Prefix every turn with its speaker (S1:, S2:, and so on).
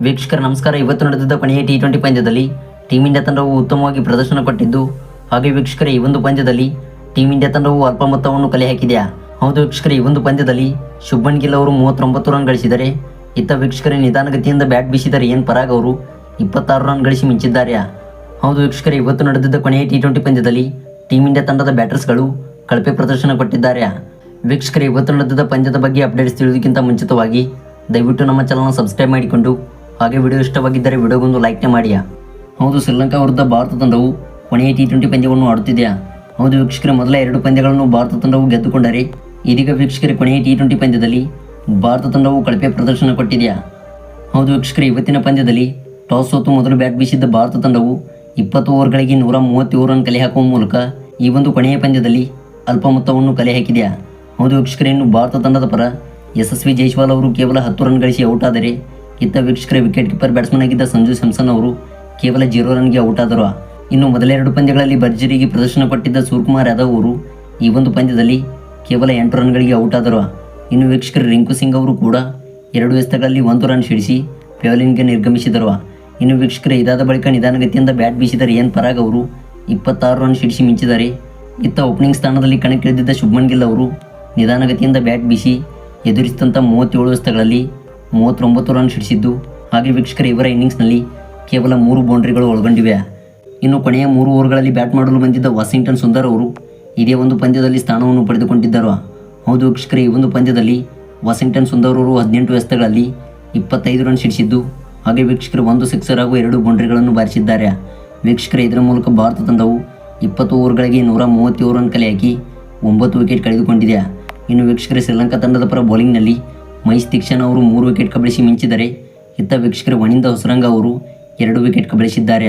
S1: ವೀಕ್ಷಕರ ನಮಸ್ಕಾರ. ಇವತ್ತು ನಡೆದಿದ್ದ ಕೊನೆಯ T20 ಪಂದ್ಯದಲ್ಲಿ ಟೀಮ್ ಇಂಡಿಯಾ ತಂಡವು ಉತ್ತಮವಾಗಿ ಪ್ರದರ್ಶನ ಕೊಟ್ಟಿದ್ದು, ಹಾಗೆ ವೀಕ್ಷಕರೇ, ಈ ಒಂದು ಪಂದ್ಯದಲ್ಲಿ ಟೀಮ್ ಇಂಡಿಯಾ ತಂಡವು ಅಲ್ಪ ಮೊತ್ತವನ್ನು ಕಲೆ ಹಾಕಿದೆಯಾ? ಹೌದು ವೀಕ್ಷಕರೇ, ಈ ಒಂದು ಪಂದ್ಯದಲ್ಲಿ ಶುಭ್ಮನ್ ಗಿಲ್ ಅವರು 39 ರನ್ ಗಳಿಸಿದರೆ, ಇತ್ತ ವೀಕ್ಷಕರೇ ನಿಧಾನಗತಿಯಿಂದ ಬ್ಯಾಟ್ ಬೀಸಿದರೆ ಎನ್ ಪರಾಗ್ ಅವರು 26 ರನ್ ಗಳಿಸಿ ಮಿಂಚಿದ್ದಾರೆ. ಹೌದು ವೀಕ್ಷಕರೇ, ಇವತ್ತು ನಡೆದಿದ್ದ ಕೊನೆಯ T20 ಪಂದ್ಯದಲ್ಲಿ ಟೀಮ್ ಇಂಡಿಯಾ ತಂಡದ ಬ್ಯಾಟರ್ಸ್ಗಳು ಕಳಪೆ ಪ್ರದರ್ಶನ ಕೊಟ್ಟಿದ್ದಾರೆ. ವೀಕ್ಷಕರೇ, ಇವತ್ತು ನಡೆದಿದ್ದ ಪಂದ್ಯದ ಬಗ್ಗೆ ಅಪ್ಡೇಟ್ಸ್ ತಿಳಿಯೋದಕ್ಕಿಂತ ಮುಂಚಿತವಾಗಿ ದಯವಿಟ್ಟು ನಮ್ಮ ಚಾನಲ್ನ ಸಬ್ಸ್ಕ್ರೈಬ್ ಮಾಡಿಕೊಂಡು ಹಾಗೆ ವಿಡಿಯೋ ಇಷ್ಟವಾಗಿದ್ದರೆ ವಿಡಿಯೋಗೊಂದು ಲೈಕ್ನೇ ಮಾಡಿ. ಹೌದು, ಶ್ರೀಲಂಕಾ ವಿರುದ್ಧ ಭಾರತ ತಂಡವು ಕೊನೆಯ T20 ಪಂದ್ಯವನ್ನು ಆಡುತ್ತಿದೆಯಾ? ಹೌದು ವೀಕ್ಷಕರೇ, ಮೊದಲ 2 ಪಂದ್ಯಗಳನ್ನು ಭಾರತ ತಂಡವು ಗೆದ್ದುಕೊಂಡರೆ, ಇದೀಗ ವೀಕ್ಷಕರೇ ಕೊನೆಯ T20 ಪಂದ್ಯದಲ್ಲಿ ಭಾರತ ತಂಡವು ಕಳಪೆ ಪ್ರದರ್ಶನ ಕೊಟ್ಟಿದೆಯಾ? ಹೌದು ವೀಕ್ಷಕರೇ, ಇವತ್ತಿನ ಪಂದ್ಯದಲ್ಲಿ ಟಾಸ್ ಸೋತು ಮೊದಲು ಬ್ಯಾಟ್ ಬೀಸಿದ್ದ ಭಾರತ ತಂಡವು 20 ಓವರ್ಗಳಿಗೆ 137 ರನ್ ಕಲೆ ಹಾಕುವ ಮೂಲಕ ಈ ಒಂದು ಕೊನೆಯ ಪಂದ್ಯದಲ್ಲಿ ಅಲ್ಪ ಮೊತ್ತವನ್ನು ಕಲೆ ಹಾಕಿದೆಯಾ? ಹೌದು ವೀಕ್ಷಕರೇ, ಇನ್ನು ಭಾರತ ತಂಡದ ಪರ ಯಶಸ್ವಿ ಜೈಸ್ವಾಲ್ ಅವರು ಕೇವಲ 10 ರನ್ ಗಳಿಸಿ ಔಟ್ ಆದರೆ, ಇತ್ತ ವೀಕ್ಷಕರೇ ವಿಕೆಟ್ ಕೀಪರ್ ಬ್ಯಾಟ್ಸ್ಮನ್ ಆಗಿದ್ದ ಸಂಜು ಸ್ಯಾಮ್ಸನ್ ಅವರು ಕೇವಲ 0 ರನ್ಗೆ ಔಟ್ ಆದರು. ಇನ್ನು ಮೊದಲ 2 ಪಂದ್ಯಗಳಲ್ಲಿ ಭರ್ಜರಿಗೆ ಪ್ರದರ್ಶನ ಕೊಟ್ಟಿದ್ದ ಸೂರ್ಯಕುಮಾರ್ ಯಾದವ್ ಅವರು ಈ ಒಂದು ಪಂದ್ಯದಲ್ಲಿ ಕೇವಲ 8 ರನ್ಗಳಿಗೆ ಔಟ್ ಆದರು. ಇನ್ನು ವೀಕ್ಷಕರು ರಿಂಕು ಸಿಂಗ್ ಅವರು ಕೂಡ 2 ಎಸೆತಗಳಲ್ಲಿ 1 ರನ್ ಸಿಡಿಸಿ ಪೆವಿಲಿಯನ್ಗೆ ನಿರ್ಗಮಿಸಿದರು. ಇನ್ನು ವೀಕ್ಷಕರೇ, ಇದಾದ ಬಳಿಕ ನಿಧಾನಗತಿಯಿಂದ ಬ್ಯಾಟ್ ಬೀಸಿದರೆ ಎನ್ ಪರಾಗ್ ಅವರು 26 ರನ್ ಸಿಡಿಸಿ ಮಿಂಚಿದ್ದಾರೆ. ಇತ್ತ ಓಪನಿಂಗ್ ಸ್ಥಾನದಲ್ಲಿ ಕಣಕ್ಕಿಳಿದಿದ್ದ ಶುಭ್ಮನ್ ಗಿಲ್ ಅವರು ನಿಧಾನಗತಿಯಿಂದ ಬ್ಯಾಟ್ ಬೀಸಿ ಎದುರಿಸಿದಂಥ 37 ಎಸೆತಗಳಲ್ಲಿ 39 ರನ್ ಸಿಡಿಸಿದ್ದು, ಹಾಗೆ ವೀಕ್ಷಕರೇ ಇವರ ಇನ್ನಿಂಗ್ಸ್ನಲ್ಲಿ ಕೇವಲ 3 ಬೌಂಡ್ರಿಗಳು ಒಳಗೊಂಡಿವೆ. ಇನ್ನು ಕೊನೆಯ 3 ಓವರ್ಗಳಲ್ಲಿ ಬ್ಯಾಟ್ ಮಾಡಲು ಬಂದಿದ್ದ ವಾಷಿಂಗ್ಟನ್ ಸುಂದರ್ ಅವರು ಇದೇ ಒಂದು ಪಂದ್ಯದಲ್ಲಿ ಸ್ಥಾನವನ್ನು ಪಡೆದುಕೊಂಡಿದ್ದರು. ಹೌದು ವೀಕ್ಷಕರೇ, ಈ ಒಂದು ಪಂದ್ಯದಲ್ಲಿ ವಾಷಿಂಗ್ಟನ್ ಸುಂದರ್ ಅವರು 18 ಎಸೆತಗಳಲ್ಲಿ 25 ರನ್ ಸಿಡಿಸಿದ್ದು, ಹಾಗೆ ವೀಕ್ಷಕರು 1 ಸಿಕ್ಸರ್ ಹಾಗೂ 2 ಬೌಂಡ್ರಿಗಳನ್ನು ಬಾರಿಸಿದ್ದಾರೆ. ವೀಕ್ಷಕರೇ, ಇದರ ಮೂಲಕ ಭಾರತ ತಂಡವು 20 ಓವರ್ಗಳಿಗೆ 137 ರನ್ ಕಲೆ ಹಾಕಿ 9 ವಿಕೆಟ್ ಕಳೆದುಕೊಂಡಿದೆ. ಇನ್ನು ವೀಕ್ಷಕರೇ, ಶ್ರೀಲಂಕಾ ತಂಡದ ಪರ ಬೌಲಿಂಗ್ನಲ್ಲಿ ಮಹೇಶ್ ದೀಕ್ಷನ್ ಅವರು 3 ವಿಕೆಟ್ ಕಬಳಿಸಿ ಮಿಂಚಿದರೆ, ಇತ್ತ ವೀಕ್ಷಕರೇ ವನಿಂದ ಹೊಸರಂಗ ಅವರು 2 ವಿಕೆಟ್ ಕಬಳಿಸಿದ್ದಾರೆ.